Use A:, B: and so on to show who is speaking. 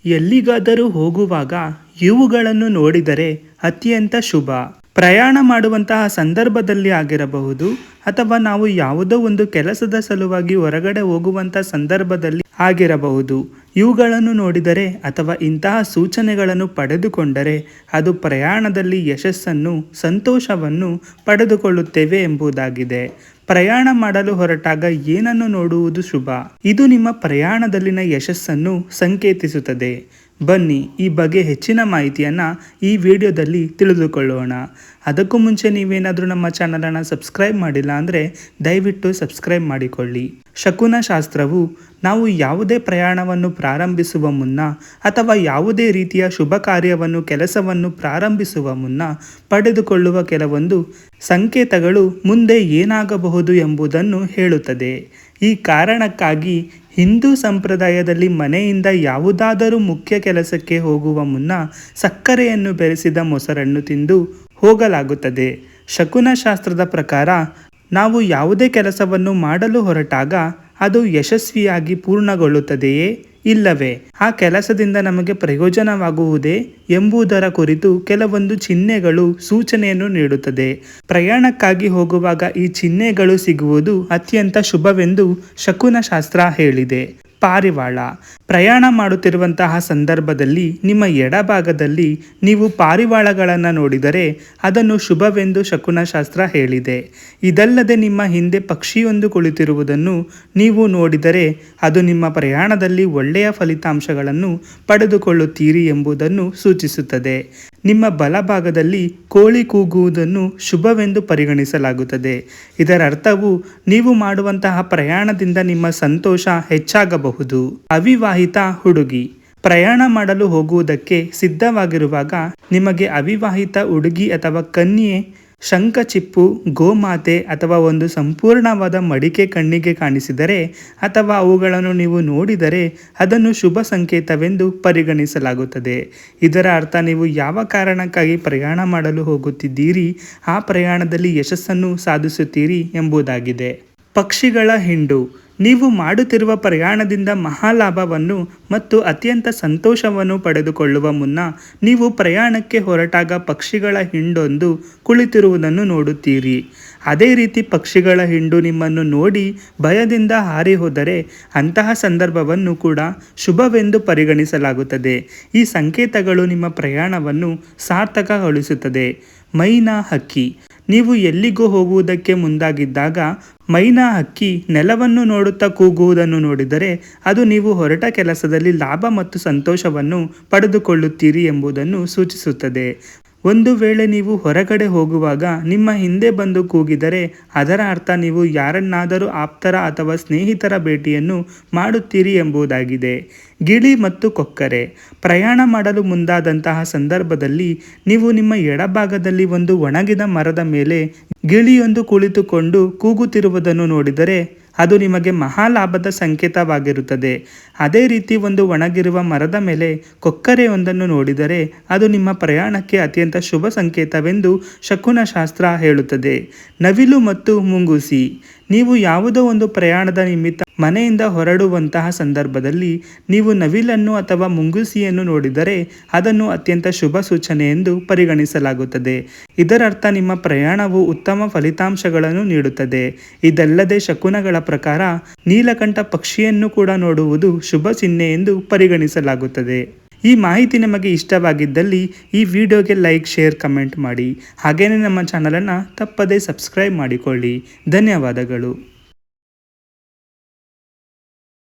A: ಎಲ್ಲಿಗಾದರೂ ಹೋಗುವಾಗ ಇವುಗಳನ್ನು ನೋಡಿದರೆ ಅತ್ಯಂತ ಶುಭ. ಪ್ರಯಾಣ ಮಾಡುವಂತಹ ಸಂದರ್ಭದಲ್ಲಿ ಆಗಿರಬಹುದು, ಅಥವಾ ನಾವು ಯಾವುದೋ ಒಂದು ಕೆಲಸದ ಸಲುವಾಗಿ ಹೊರಗಡೆ ಹೋಗುವಂಥ ಸಂದರ್ಭದಲ್ಲಿ ಆಗಿರಬಹುದು. ಇವುಗಳನ್ನು ನೋಡಿದರೆ ಅಥವಾ ಇಂತಹ ಸೂಚನೆಗಳನ್ನು ಪಡೆದುಕೊಂಡರೆ ಅದು ಪ್ರಯಾಣದಲ್ಲಿ ಯಶಸ್ಸನ್ನು, ಸಂತೋಷವನ್ನು ಪಡೆದುಕೊಳ್ಳುತ್ತೇವೆ ಎಂಬುದಾಗಿದೆ. ಪ್ರಯಾಣ ಮಾಡಲು ಹೊರಟಾಗ ಏನನ್ನು ನೋಡುವುದು ಶುಭ? ಇದು ನಿಮ್ಮ ಪ್ರಯಾಣದಲ್ಲಿನ ಯಶಸ್ಸನ್ನು ಸಂಕೇತಿಸುತ್ತದೆ. ಬನ್ನಿ ಈ ಬಗ್ಗೆ ಹೆಚ್ಚಿನ ಮಾಹಿತಿಯನ್ನು ಈ ವಿಡಿಯೋದಲ್ಲಿ ತಿಳಿದುಕೊಳ್ಳೋಣ. ಅದಕ್ಕೂ ಮುಂಚೆ ನೀವೇನಾದರೂ ನಮ್ಮ ಚಾನಲನ್ನು ಸಬ್ಸ್ಕ್ರೈಬ್ ಮಾಡಿಲ್ಲ ಅಂದರೆ ದಯವಿಟ್ಟು ಸಬ್ಸ್ಕ್ರೈಬ್ ಮಾಡಿಕೊಳ್ಳಿ. ಶಕುನ ಶಾಸ್ತ್ರವು ನಾವು ಯಾವುದೇ ಪ್ರಯಾಣವನ್ನು ಪ್ರಾರಂಭಿಸುವ ಮುನ್ನ ಅಥವಾ ಯಾವುದೇ ರೀತಿಯ ಶುಭ ಕಾರ್ಯವನ್ನು, ಕೆಲಸವನ್ನು ಪ್ರಾರಂಭಿಸುವ ಮುನ್ನ ಪಡೆದುಕೊಳ್ಳುವ ಕೆಲವೊಂದು ಸಂಕೇತಗಳು ಮುಂದೆ ಏನಾಗಬಹುದು ಎಂಬುದನ್ನು ಹೇಳುತ್ತದೆ. ಈ ಕಾರಣಕ್ಕಾಗಿ ಹಿಂದೂ ಸಂಪ್ರದಾಯದಲ್ಲಿ ಮನೆಯಿಂದ ಯಾವುದಾದರೂ ಮುಖ್ಯ ಕೆಲಸಕ್ಕೆ ಹೋಗುವ ಮುನ್ನ ಸಕ್ಕರೆಯನ್ನು ಬೆರೆಸಿದ ಮೊಸರನ್ನು ತಿಂದು ಹೋಗಲಾಗುತ್ತದೆ. ಶಕುನ ಶಾಸ್ತ್ರದ ಪ್ರಕಾರ ನಾವು ಯಾವುದೇ ಕೆಲಸವನ್ನು ಮಾಡಲು ಹೊರಟಾಗ ಅದು ಯಶಸ್ವಿಯಾಗಿ ಪೂರ್ಣಗೊಳ್ಳುತ್ತದೆಯೇ, ಇಲ್ಲವೇ ಆ ಕೆಲಸದಿಂದ ನಮಗೆ ಪ್ರಯೋಜನವಾಗುವುದೇ ಎಂಬುದರ ಕುರಿತು ಕೆಲವೊಂದು ಚಿಹ್ನೆಗಳು ಸೂಚನೆಯನ್ನು ನೀಡುತ್ತದೆ. ಪ್ರಯಾಣಕ್ಕಾಗಿ ಹೋಗುವಾಗ ಈ ಚಿಹ್ನೆಗಳು ಸಿಗುವುದು ಅತ್ಯಂತ ಶುಭವೆಂದು ಶಕುನ ಶಾಸ್ತ್ರ ಹೇಳಿದೆ. ಪಾರಿವಾಳ. ಪ್ರಯಾಣ ಮಾಡುತ್ತಿರುವಂತಹ ಸಂದರ್ಭದಲ್ಲಿ ನಿಮ್ಮ ಎಡಭಾಗದಲ್ಲಿ ನೀವು ಪಾರಿವಾಳಗಳನ್ನು ನೋಡಿದರೆ ಅದನ್ನು ಶುಭವೆಂದು ಶಕುನ ಶಾಸ್ತ್ರ ಹೇಳಿದೆ. ಇದಲ್ಲದೆ ನಿಮ್ಮ ಹಿಂದೆ ಪಕ್ಷಿಯೊಂದು ಕುಳಿತಿರುವುದನ್ನು ನೀವು ನೋಡಿದರೆ ಅದು ನಿಮ್ಮ ಪ್ರಯಾಣದಲ್ಲಿ ಒಳ್ಳೆಯ ಫಲಿತಾಂಶಗಳನ್ನು ಪಡೆದುಕೊಳ್ಳುತ್ತೀರಿ ಎಂಬುದನ್ನು ಸೂಚಿಸುತ್ತದೆ. ನಿಮ್ಮ ಬಲಭಾಗದಲ್ಲಿ ಕೋಳಿ ಕೂಗುವುದನ್ನು ಶುಭವೆಂದು ಪರಿಗಣಿಸಲಾಗುತ್ತದೆ. ಇದರ ಅರ್ಥವು ನೀವು ಮಾಡುವಂತಹ ಪ್ರಯಾಣದಿಂದ ನಿಮ್ಮ ಸಂತೋಷ ಹೆಚ್ಚಾಗಬಹುದು. ಅವಿವಾಹಿತ ಹುಡುಗಿ. ಪ್ರಯಾಣ ಮಾಡಲು ಹೋಗುವುದಕ್ಕೆ ಸಿದ್ಧವಾಗಿರುವಾಗ ನಿಮಗೆ ಅವಿವಾಹಿತ ಹುಡುಗಿ ಅಥವಾ ಕನ್ಯೆ ಶಂಖಚಿಪ್ಪು, ಗೋಮಾತೆ ಅಥವಾ ಒಂದು ಸಂಪೂರ್ಣವಾದ ಮಡಿಕೆ ಕಣ್ಣಿಗೆ ಕಾಣಿಸಿದರೆ ಅಥವಾ ಅವುಗಳನ್ನು ನೀವು ನೋಡಿದರೆ ಅದನ್ನು ಶುಭ ಸಂಕೇತವೆಂದು ಪರಿಗಣಿಸಲಾಗುತ್ತದೆ. ಇದರ ಅರ್ಥ ನೀವು ಯಾವ ಕಾರಣಕ್ಕಾಗಿ ಪ್ರಯಾಣ ಮಾಡಲು ಹೋಗುತ್ತಿದ್ದೀರಿ ಆ ಪ್ರಯಾಣದಲ್ಲಿ ಯಶಸ್ಸನ್ನು ಸಾಧಿಸುತ್ತೀರಿ ಎಂಬುದಾಗಿದೆ. ಪಕ್ಷಿಗಳ ಹಿಂಡು. ನೀವು ಮಾಡುತ್ತಿರುವ ಪ್ರಯಾಣದಿಂದ ಮಹಾಲಾಭವನ್ನು ಮತ್ತು ಅತ್ಯಂತ ಸಂತೋಷವನ್ನು ಪಡೆದುಕೊಳ್ಳುವ ಮುನ್ನ ನೀವು ಪ್ರಯಾಣಕ್ಕೆ ಹೊರಟಾಗ ಪಕ್ಷಿಗಳ ಹಿಂಡೊಂದು ಕುಳಿತಿರುವುದನ್ನು ನೋಡುತ್ತೀರಿ. ಅದೇ ರೀತಿ ಪಕ್ಷಿಗಳ ಹಿಂಡು ನಿಮ್ಮನ್ನು ನೋಡಿ ಭಯದಿಂದ ಹಾರಿ ಹೋದರೆ ಅಂತಹ ಸಂದರ್ಭವನ್ನು ಕೂಡ ಶುಭವೆಂದು ಪರಿಗಣಿಸಲಾಗುತ್ತದೆ. ಈ ಸಂಕೇತಗಳು ನಿಮ್ಮ ಪ್ರಯಾಣವನ್ನು ಸಾರ್ಥಕಗೊಳಿಸುತ್ತದೆ. ಮೈನಾ ಹಕ್ಕಿ. ನೀವು ಎಲ್ಲಿಗೂ ಹೋಗುವುದಕ್ಕೆ ಮುಂದಾಗಿದ್ದಾಗ ಮೈನಾ ಹಕ್ಕಿ ನೆಲವನ್ನು ನೋಡುತ್ತಾ ಕೂಗುವುದನ್ನು ನೋಡಿದರೆ ಅದು ನೀವು ಹೊರಟ ಕೆಲಸದಲ್ಲಿ ಲಾಭ ಮತ್ತು ಸಂತೋಷವನ್ನು ಪಡೆದುಕೊಳ್ಳುತ್ತೀರಿ ಎಂಬುದನ್ನು ಸೂಚಿಸುತ್ತದೆ. ಒಂದು ವೇಳೆ ನೀವು ಹೊರಗಡೆ ಹೋಗುವಾಗ ನಿಮ್ಮ ಹಿಂದೆ ಬಂದು ಕೂಗಿದರೆ ಅದರ ಅರ್ಥ ನೀವು ಯಾರನ್ನಾದರೂ ಆಪ್ತರ ಅಥವಾ ಸ್ನೇಹಿತರ ಭೇಟಿಯನ್ನು ಮಾಡುತ್ತೀರಿ ಎಂಬುದಾಗಿದೆ. ಗಿಳಿ ಮತ್ತು ಕೊಕ್ಕರೆ. ಪ್ರಯಾಣ ಮಾಡಲು ಮುಂದಾದಂತಹ ಸಂದರ್ಭದಲ್ಲಿ ನೀವು ನಿಮ್ಮ ಎಡಭಾಗದಲ್ಲಿ ಒಂದು ಒಣಗಿದ ಮರದ ಮೇಲೆ ಗಿಳಿಯೊಂದು ಕುಳಿತುಕೊಂಡು ಕೂಗುತ್ತಿರುವುದನ್ನು ನೋಡಿದರೆ ಅದು ನಿಮಗೆ ಮಹಾಲಾಭದ ಸಂಕೇತವಾಗಿರುತ್ತದೆ. ಅದೇ ರೀತಿ ಒಂದು ಒಣಗಿರುವ ಮರದ ಮೇಲೆ ಕೊಕ್ಕರೆಯೊಂದನ್ನು ನೋಡಿದರೆ ಅದು ನಿಮ್ಮ ಪ್ರಯಾಣಕ್ಕೆ ಅತ್ಯಂತ ಶುಭ ಸಂಕೇತವೆಂದು ಶಕುನ ಶಾಸ್ತ್ರ ಹೇಳುತ್ತದೆ. ನವಿಲು ಮತ್ತು ಮುಂಗುಸಿ. ನೀವು ಯಾವುದೋ ಒಂದು ಪ್ರಯಾಣದ ನಿಮಿತ್ತ ಮನೆಯಿಂದ ಹೊರಡುವಂತಹ ಸಂದರ್ಭದಲ್ಲಿ ನೀವು ನವಿಲನ್ನು ಅಥವಾ ಮುಂಗುಸಿಯನ್ನು ನೋಡಿದರೆ ಅದನ್ನು ಅತ್ಯಂತ ಶುಭ ಸೂಚನೆ ಎಂದು ಪರಿಗಣಿಸಲಾಗುತ್ತದೆ. ಇದರರ್ಥ ನಿಮ್ಮ ಪ್ರಯಾಣವು ಉತ್ತಮ ಫಲಿತಾಂಶಗಳನ್ನು ನೀಡುತ್ತದೆ. ಇದಲ್ಲದೆ ಶಕುನಗಳ ಪ್ರಕಾರ ನೀಲಕಂಠ ಪಕ್ಷಿಯನ್ನು ಕೂಡ ನೋಡುವುದು ಶುಭ ಚಿಹ್ನೆ ಎಂದು ಪರಿಗಣಿಸಲಾಗುತ್ತದೆ. ಈ ಮಾಹಿತಿ ನಿಮಗೆ ಇಷ್ಟವಾಗಿದ್ದಲ್ಲಿ ಈ ವಿಡಿಯೋಗೆ ಲೈಕ್, ಶೇರ್, ಕಮೆಂಟ್ ಮಾಡಿ. ಹಾಗೆಯೇ ನಮ್ಮ ಚಾನಲನ್ನು ತಪ್ಪದೇ ಸಬ್ಸ್ಕ್ರೈಬ್ ಮಾಡಿಕೊಳ್ಳಿ. ಧನ್ಯವಾದಗಳು.